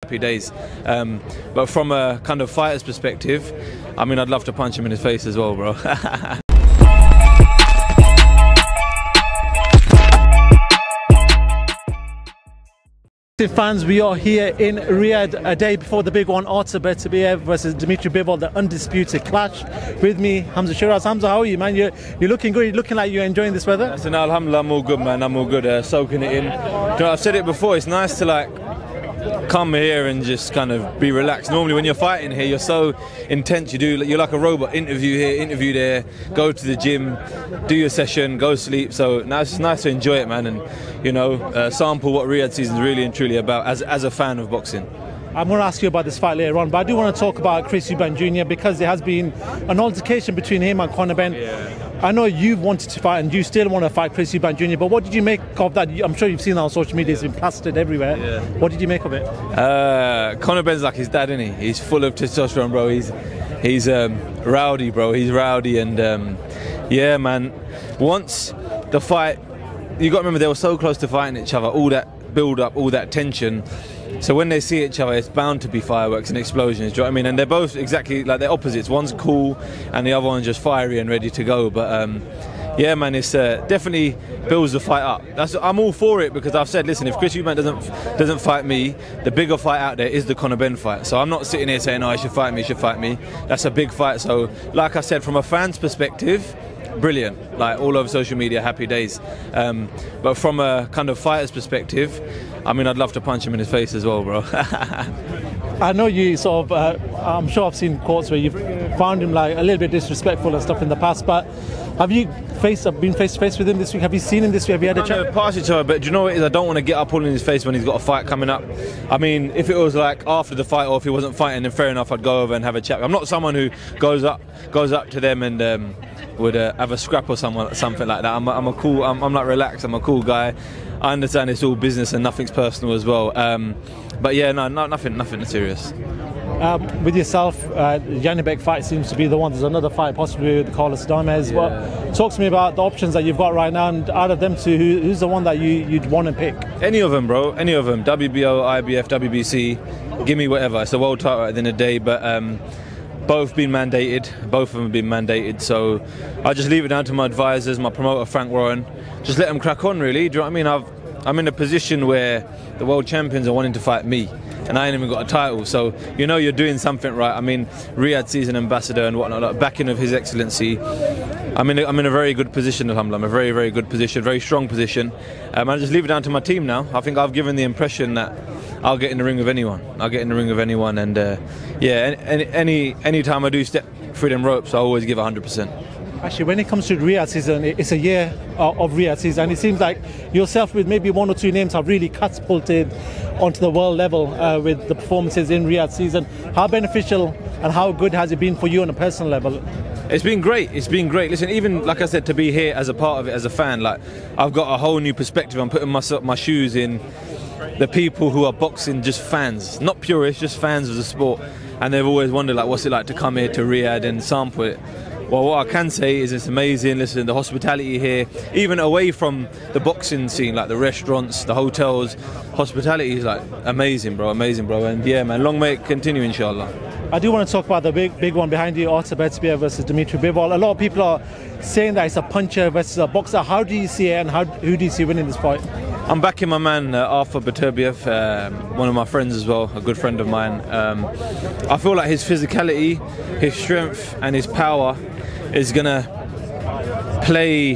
happy days. But from a kind of fighter's perspective, I mean, I'd love to punch him in his face as well, bro. Fans, we are here in Riyadh a day before the big one, Altercation versus Dimitri Bivol, the undisputed clash. With me, Hamzah Sheeraz. Hamzah, how are you, man? You're looking good. You're looking like you're enjoying this weather. So now, alhamdulillah, I'm all good, man. I'm all good, soaking it in. You know, I've said it before. It's nice to like come here and just kind of be relaxed. Normally, when you're fighting here, you're so intense. You're like a robot. Interview here, interview there. Go to the gym, do your session, go sleep. So now it's just nice to enjoy it, man, and you know, sample what Riyadh season is really and truly about as a fan of boxing. I'm going to ask you about this fight later on, but I do want to talk about Chris Eubank Jr. because there has been an altercation between him and Conor Benn. Yeah. I know you've wanted to fight and you still want to fight Chris Eubank Jr., but what did you make of that? I'm sure you've seen that on social media. It's been plastered everywhere. Yeah. What did you make of it? Conor Benn's like his dad, isn't he? He's full of testosterone, bro. He's rowdy, bro. He's rowdy, and yeah, man. Once the fight, you got to remember they were so close to fighting each other. All that build up, all that tension. So when they see each other, it's bound to be fireworks and explosions. Do you know what I mean? And they're both exactly like they're opposites. One's cool, and the other one's just fiery and ready to go. But yeah, man, it's definitely builds the fight up. I'm all for it because I've said, listen, if Chris Eubank doesn't fight me, the bigger fight out there is the Conor Benn fight. So I'm not sitting here saying, oh, he should fight me, he should fight me. That's a big fight. So like I said, from a fan's perspective, brilliant, like all over social media, happy days. But from a kind of fighter's perspective, I mean, I'd love to punch him in his face as well, bro. I know you sort of, I'm sure I've seen quotes where you've found him like a little bit disrespectful and stuff in the past, but have you been face to face with him this week? Have you seen him this week? Have you had a chat? Past each other, but do you know what it is? I don't want to get up all in his face when he's got a fight coming up. I mean, if it was like after the fight or if he wasn't fighting, then fair enough, I'd go over and have a chat. I'm not someone who goes up to them and would have a scrap or something like that. I'm like relaxed. I'm a cool guy. I understand it's all business and nothing's personal as well. But yeah, no, nothing serious. With yourself, Eubank fight seems to be the one. There's another fight possibly with Carlos Dames. Yeah. Talk to me about the options that you've got right now, and out of them two, who's the one that you'd want to pick? Any of them, bro. Any of them. WBO, IBF, WBC. Give me whatever. It's a world title at the end of the day, but both been mandated. Both of them have been mandated. So I just leave it down to my advisors, my promoter Frank Warren. Just let them crack on, really. Do you know what I mean? I'm in a position where the world champions are wanting to fight me, and I ain't even got a title, so you know you're doing something right. I mean, Riyadh season ambassador and whatnot, like backing of His Excellency. I'm in a very good position, alhamdulillah. I'm a very, very good position, very strong position. I just leave it down to my team now. I think I've given the impression that I'll get in the ring with anyone. And yeah, any time I do step through them ropes, I always give 100%. Actually, when it comes to Riyadh season, it's a year of Riyadh season, and it seems like yourself with maybe one or two names have really catapulted onto the world level with the performances in Riyadh season. How beneficial and how good has it been for you on a personal level? It's been great. Listen, even like I said, to be here as a part of it, as a fan, like I've got a whole new perspective. I'm putting my shoes in the people who are boxing, just fans, not purists, just fans of the sport, and they've always wondered like, what's it like to come here to Riyadh and sample it. Well, what I can say is it's amazing. Listen, the hospitality here, even away from the boxing scene, like the restaurants, the hotels, hospitality is like amazing, bro. And yeah, man, long may it continue, inshallah. I do want to talk about the big one behind you, Altercation versus Dimitri Bivol. A lot of people are saying that it's a puncher versus a boxer. How do you see it, and who do you see winning this fight? I'm backing my man Arthur Beterbiev, one of my friends as well, a good friend of mine. I feel like his physicality, his strength and his power is going to play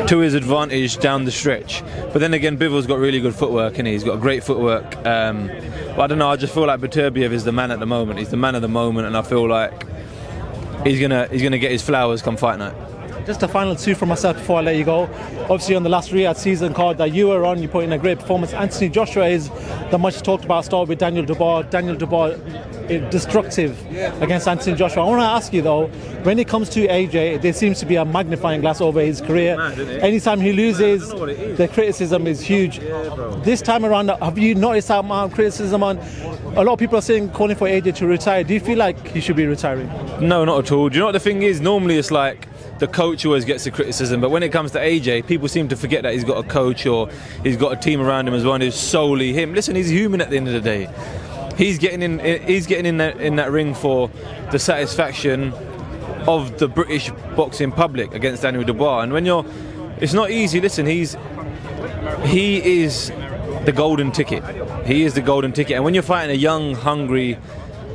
to his advantage down the stretch. But then again, Bivol's got really good footwork, and he's got great footwork. But I don't know, I just feel like Beterbiev is the man at the moment. He's the man of the moment, and I feel like he's gonna get his flowers come fight night. Just a final two from myself before I let you go. Obviously on the last Riyadh season card that you were on, you put in a great performance. Anthony Joshua is the much talked about star with Daniel Dubois. Daniel Dubois destructive against Anthony Joshua. I want to ask you though, when it comes to AJ, there seems to be a magnifying glass over his career. Anytime he loses, the criticism is huge. This time around, have you noticed that amount of criticism on? A lot of people are calling for AJ to retire. Do you feel like he should be retiring? No, not at all. Do you know what the thing is? Normally it's like the coach always gets the criticism, but when it comes to AJ, people seem to forget that he's got a coach or he's got a team around him as well, and it's solely him. Listen, he's human at the end of the day. he's getting in that ring for the satisfaction of the British boxing public against Daniel Dubois. And when it's not easy. Listen, he is the golden ticket. He is the golden ticket. And when you're fighting a young, hungry,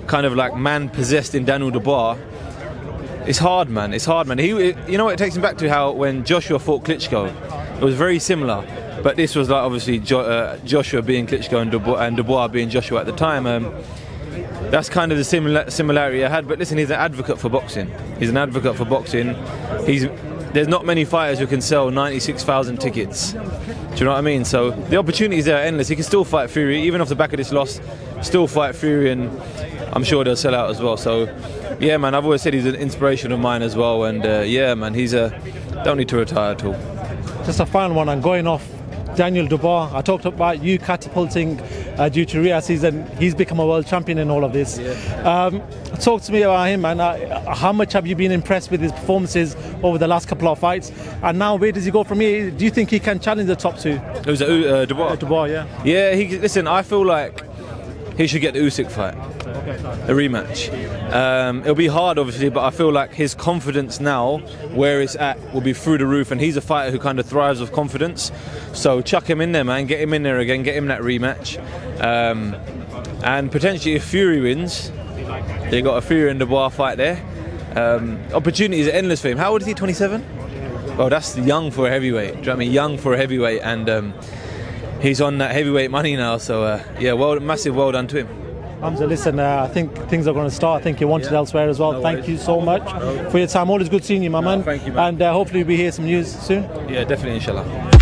kind of like man possessed in Daniel Dubois, it's hard, man. It's hard, man. You know what? It takes him back to how when Joshua fought Klitschko, it was very similar. But this was like obviously Joshua being Klitschko and Dubois being Joshua at the time. That's kind of the similarity I had. But listen, he's an advocate for boxing. He's an advocate for boxing. There's not many fighters who can sell 96,000 tickets. Do you know what I mean? So the opportunities there are endless. He can still fight Fury, even off the back of this loss, still fight Fury, and I'm sure they'll sell out as well. So yeah, man, I've always said he's an inspiration of mine as well. And yeah, man, don't need to retire at all. Just a final one, and going off Daniel Dubois, I talked about you catapulting due to Riyadh season. He's become a world champion in all of this. Yeah. Talk to me about him, man. How much have you been impressed with his performances over the last couple of fights? And now where does he go from here? Do you think he can challenge the top two? Who's it? Dubois? Dubois, yeah. Yeah, listen, I feel like he should get the Usyk fight. A rematch. It'll be hard, obviously, but I feel like his confidence now, where it's at, will be through the roof, and he's a fighter who kind of thrives with confidence. So chuck him in there, man. Get him in there again. Get him that rematch. And potentially, if Fury wins, they got a Fury and Dubois fight there. Opportunities are endless for him. How old is he? 27? Well, that's young for a heavyweight. Do you know what I mean? Young for a heavyweight, and he's on that heavyweight money now. So yeah, massive well done to him. Hamzah, listen, I think things are going to start. I think you wanted elsewhere as well. No Thank you so much for your time. Always good seeing you, my man. Thank you, man. And hopefully we'll hear some news soon. Yeah, definitely, inshallah.